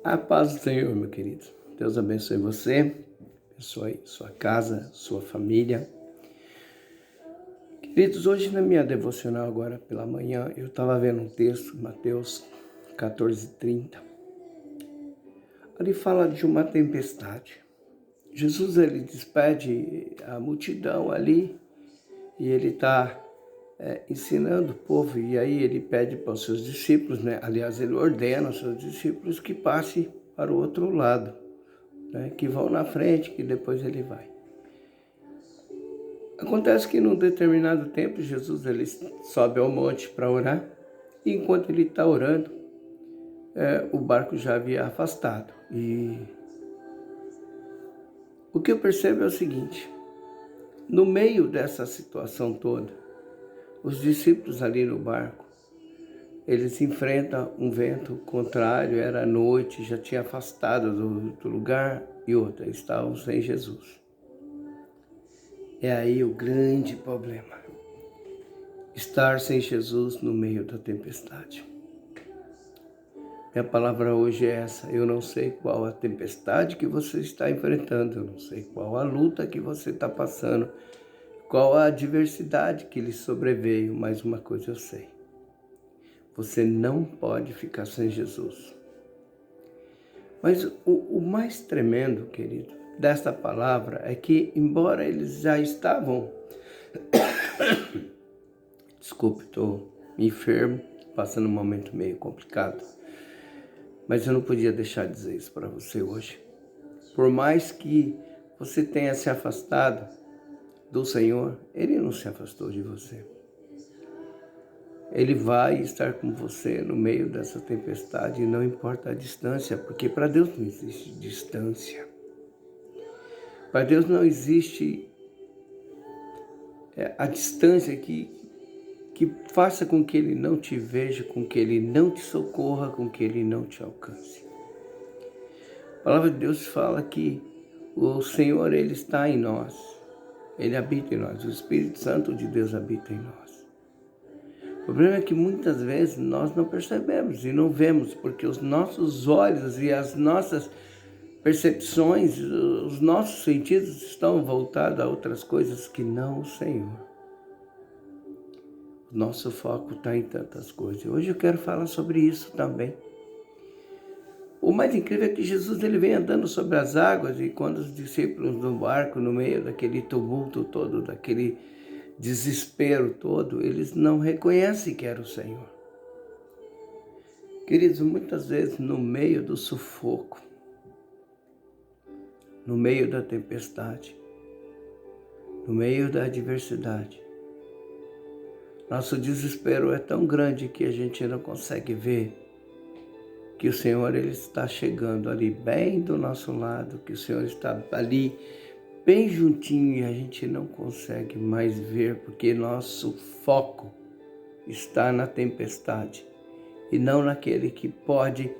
A paz do Senhor, meu querido. Deus abençoe você, abençoe sua casa, sua família. Queridos, hoje na minha devocional agora pela manhã, eu estava vendo um texto, Mateus 14:30. Ali fala de uma tempestade. Jesus, ele despede a multidão ali e ele está ensinando o povo. E aí ele pede para os seus discípulos, né? Aliás, ele ordena aos seus discípulos que passem para o outro lado, né? Que vão na frente, que depois ele vai. Acontece que num determinado tempo, Jesus ele sobe ao monte para orar, e enquanto ele está orando, o barco já havia afastado. E o que eu percebo é o seguinte: no meio dessa situação toda, os discípulos ali no barco, eles enfrentam um vento contrário, era noite, já tinha afastado do lugar, e outra, estavam sem Jesus. É aí o grande problema: estar sem Jesus no meio da tempestade. Minha palavra hoje é essa: eu não sei qual a tempestade que você está enfrentando, eu não sei qual a luta que você está passando, qual a adversidade que lhe sobreveio, mas uma coisa eu sei: você não pode ficar sem Jesus. Mas o mais tremendo, querido, desta palavra é que, embora eles já estavam... Desculpe, estou enfermo, passando um momento meio complicado. Mas eu não podia deixar de dizer isso para você hoje. Por mais que você tenha se afastado do Senhor, Ele não se afastou de você. Ele vai estar com você no meio dessa tempestade, e não importa a distância, porque para Deus não existe distância. Para Deus não existe a distância que faça com que Ele não te veja, com que Ele não te socorra, com que Ele não te alcance. A palavra de Deus fala que o Senhor, Ele está em nós. Ele habita em nós. O Espírito Santo de Deus habita em nós. O problema é que muitas vezes nós não percebemos e não vemos, porque os nossos olhos e as nossas percepções, os nossos sentidos estão voltados a outras coisas que não o Senhor. O nosso foco está em tantas coisas. Hoje eu quero falar sobre isso também. O mais incrível é que Jesus ele vem andando sobre as águas, e quando os discípulos no barco, no meio daquele tumulto todo, daquele desespero todo, eles não reconhecem que era o Senhor. Queridos, muitas vezes no meio do sufoco, no meio da tempestade, no meio da adversidade, nosso desespero é tão grande que a gente não consegue ver que o Senhor ele está chegando ali bem do nosso lado, que o Senhor está ali bem juntinho, e a gente não consegue mais ver, porque nosso foco está na tempestade e não naquele que pode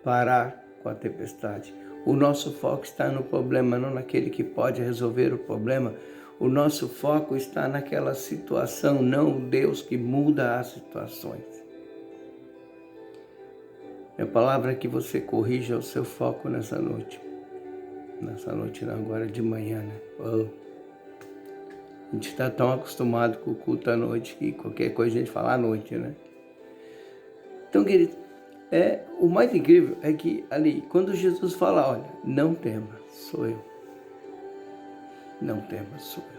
parar com a tempestade. O nosso foco está no problema, não naquele que pode resolver o problema. O nosso foco está naquela situação, não Deus que muda as situações. Minha palavra é que você corrija o seu foco nessa noite. Nessa noite não, agora de manhã, né? Oh. A gente está tão acostumado com o culto à noite que qualquer coisa a gente fala à noite, né? Então, querido, o mais incrível é que ali, quando Jesus fala, olha, não tema, sou eu. Não tema, sou eu.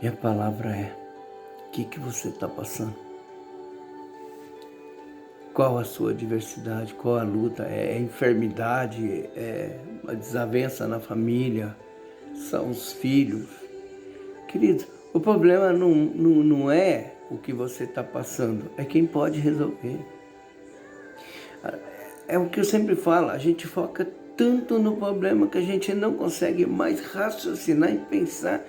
Minha palavra é: o que você está passando? Qual a sua adversidade? Qual a luta? É enfermidade? É uma desavença na família? São os filhos? Querido, o problema não é o que você está passando, é quem pode resolver. É o que eu sempre falo, a gente foca tanto no problema que a gente não consegue mais raciocinar e pensar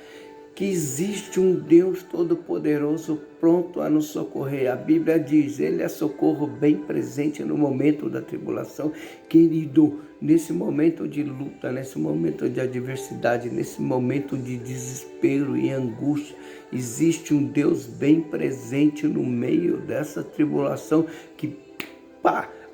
que existe um Deus Todo-Poderoso pronto a nos socorrer. A Bíblia diz, Ele é socorro bem presente no momento da tribulação. Querido, nesse momento de luta, nesse momento de adversidade, nesse momento de desespero e angústia, existe um Deus bem presente no meio dessa tribulação que,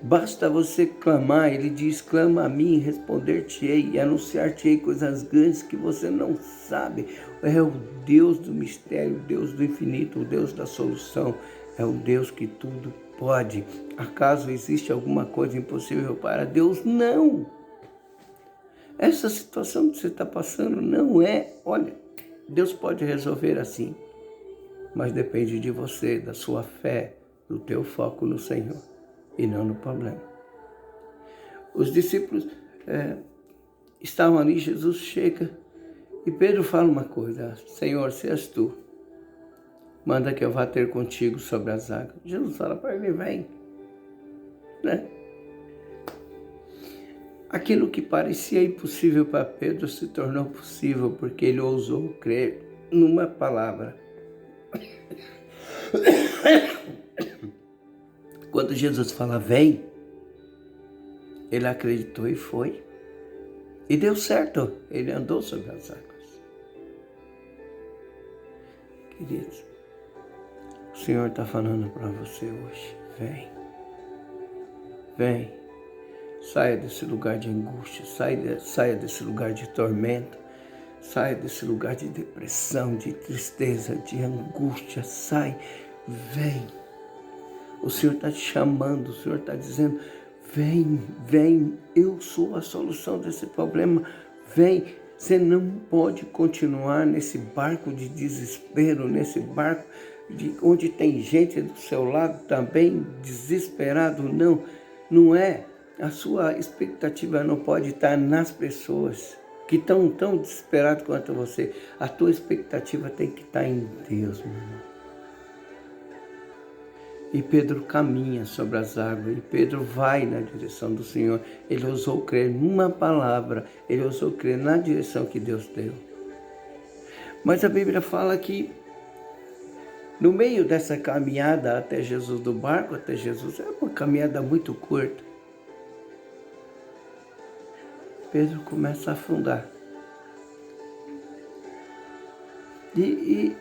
basta você clamar. Ele diz, clama a mim, responder-te-ei e anunciar-te-ei coisas grandes que você não sabe. É o Deus do mistério, o Deus do infinito, o Deus da solução. É o Deus que tudo pode. Acaso existe alguma coisa impossível para Deus? Não. Essa situação que você está passando não é, olha, Deus pode resolver assim, mas depende de você, da sua fé, do teu foco no Senhor e não no problema. Os discípulos estavam ali, Jesus chega e Pedro fala uma coisa, Senhor, se és tu, manda que eu vá ter contigo sobre as águas. Jesus fala para ele, vem. Né? Aquilo que parecia impossível para Pedro se tornou possível porque ele ousou crer numa palavra. Quando Jesus fala, vem, ele acreditou e foi. E deu certo, ele andou sobre as águas. Queridos, o Senhor está falando para você hoje, vem, vem, saia desse lugar de angústia, saia desse lugar de tormento, saia desse lugar de depressão, de tristeza, de angústia, sai, vem. O Senhor está te chamando, o Senhor está dizendo, vem, vem, eu sou a solução desse problema, vem. Você não pode continuar nesse barco de desespero, nesse barco onde tem gente do seu lado também desesperado. Não, não é. A sua expectativa não pode estar nas pessoas que estão tão desesperadas quanto você. A tua expectativa tem que estar em Deus, meu irmão. E Pedro caminha sobre as águas, e Pedro vai na direção do Senhor. Ele ousou crer numa palavra, ele ousou crer na direção que Deus deu. Mas a Bíblia fala que no meio dessa caminhada até Jesus, do barco até Jesus, é uma caminhada muito curta. Pedro começa a afundar. E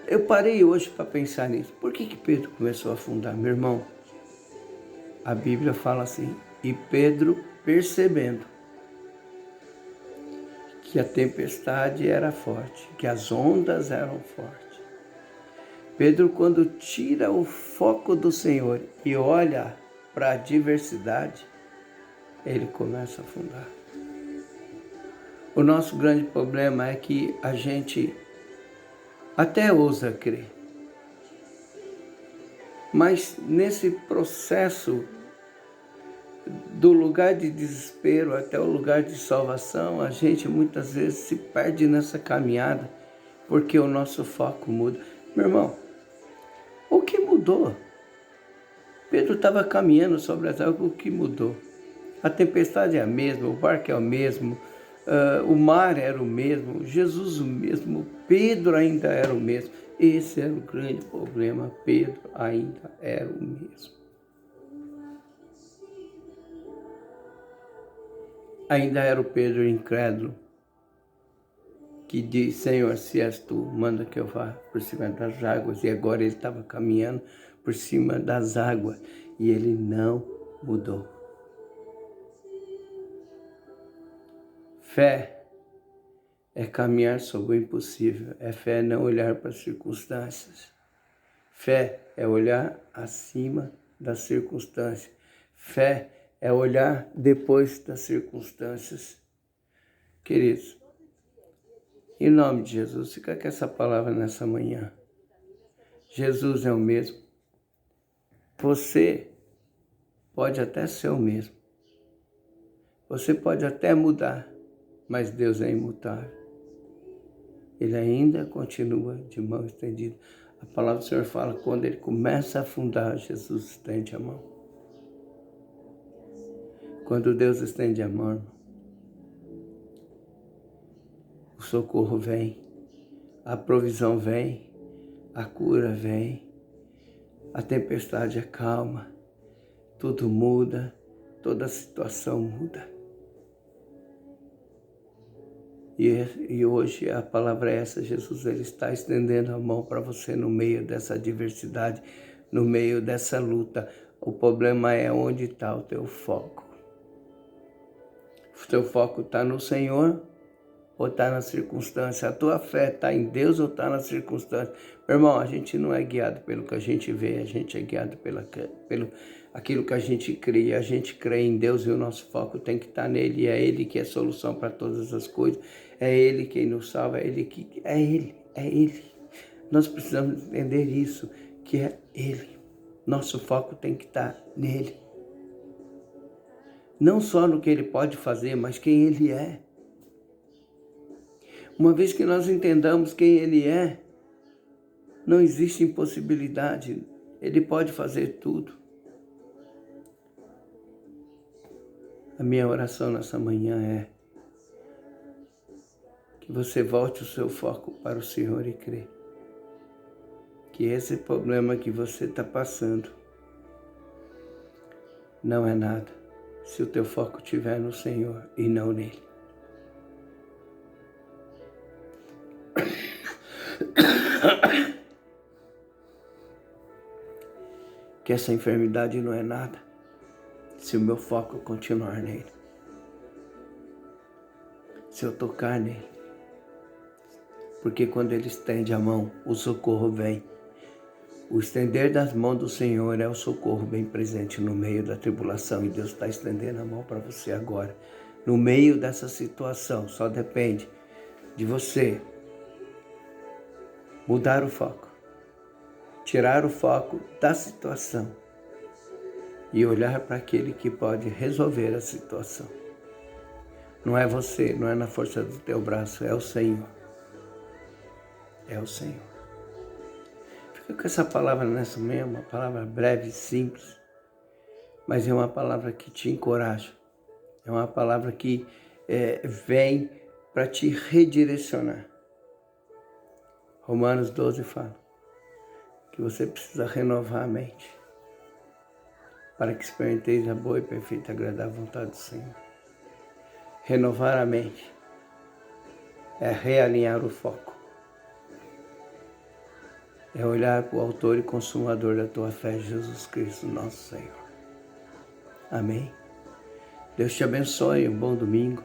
eu parei hoje para pensar nisso. Por que Pedro começou a afundar, meu irmão? A Bíblia fala assim, e Pedro, percebendo que a tempestade era forte, que as ondas eram fortes. Pedro, quando tira o foco do Senhor e olha para a adversidade, ele começa a afundar. O nosso grande problema é que a gente até ousa crer, mas nesse processo do lugar de desespero até o lugar de salvação, a gente muitas vezes se perde nessa caminhada, porque o nosso foco muda. Meu irmão, o que mudou? Pedro estava caminhando sobre as águas, o que mudou? A tempestade é a mesma, o barco é o mesmo, o mar era o mesmo, Jesus o mesmo, Pedro ainda era o mesmo. Esse era o grande problema, Pedro ainda era o mesmo. Ainda era o Pedro incrédulo, que diz, Senhor, se és tu, manda que eu vá por cima das águas. E agora ele estava caminhando por cima das águas e ele não mudou. Fé é caminhar sobre o impossível. Fé é não olhar para as circunstâncias. Fé é olhar acima das circunstâncias. Fé é olhar depois das circunstâncias. Queridos, em nome de Jesus, fica com essa palavra nessa manhã. Jesus é o mesmo. Você pode até ser o mesmo. Você pode até mudar, mas Deus é imutável. Ele ainda continua de mão estendida. A palavra do Senhor fala, quando ele começa a afundar, Jesus estende a mão. Quando Deus estende a mão, o socorro vem, a provisão vem, a cura vem, a tempestade acalma, tudo muda, toda a situação muda. E hoje a palavra é essa, Jesus ele está estendendo a mão para você no meio dessa adversidade, no meio dessa luta. O problema é onde está o teu foco. O teu foco está no Senhor ou está na circunstância? A tua fé está em Deus ou está na circunstância? Meu irmão, a gente não é guiado pelo que a gente vê, a gente é guiado pelo aquilo que a gente crê. A gente crê em Deus e o nosso foco tem que estar nele. E é Ele que é solução para todas as coisas. É Ele quem nos salva, é Ele. Nós precisamos entender isso, que é Ele. Nosso foco tem que estar nele. Não só no que Ele pode fazer, mas quem Ele é. Uma vez que nós entendamos quem Ele é, não existe impossibilidade. Ele pode fazer tudo. A minha oração nessa manhã é que você volte o seu foco para o Senhor e crê que esse problema que você está passando não é nada se o teu foco estiver no Senhor e não nele. Que essa enfermidade não é nada se o meu foco continuar nele. Se eu tocar nele. Porque quando ele estende a mão, o socorro vem. O estender das mãos do Senhor é o socorro bem presente no meio da tribulação. E Deus está estendendo a mão para você agora. No meio dessa situação, só depende de você mudar o foco. Tirar o foco da situação. E olhar para aquele que pode resolver a situação. Não é você, não é na força do teu braço, é o Senhor. É o Senhor. Fica com essa palavra nessa manhã, uma palavra breve, simples, mas é uma palavra que te encoraja. É uma palavra que vem para te redirecionar. Romanos 12 fala que você precisa renovar a mente para que experimenteis a boa e perfeita e agradável vontade do Senhor. Renovar a mente é realinhar o foco. É olhar para o autor e consumador da tua fé, Jesus Cristo, nosso Senhor. Amém? Deus te abençoe, um bom domingo,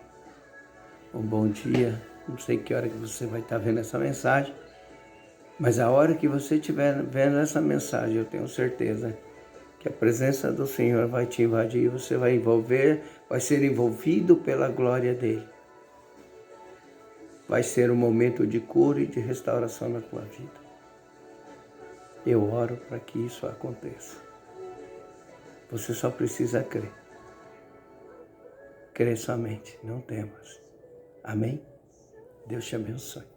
um bom dia. Não sei que hora que você vai estar vendo essa mensagem, mas a hora que você estiver vendo essa mensagem, eu tenho certeza que a presença do Senhor vai te invadir e você vai ser envolvido pela glória dEle. Vai ser um momento de cura e de restauração na tua vida. Eu oro para que isso aconteça. Você só precisa crer. Crê somente, não temas. Amém? Deus te abençoe.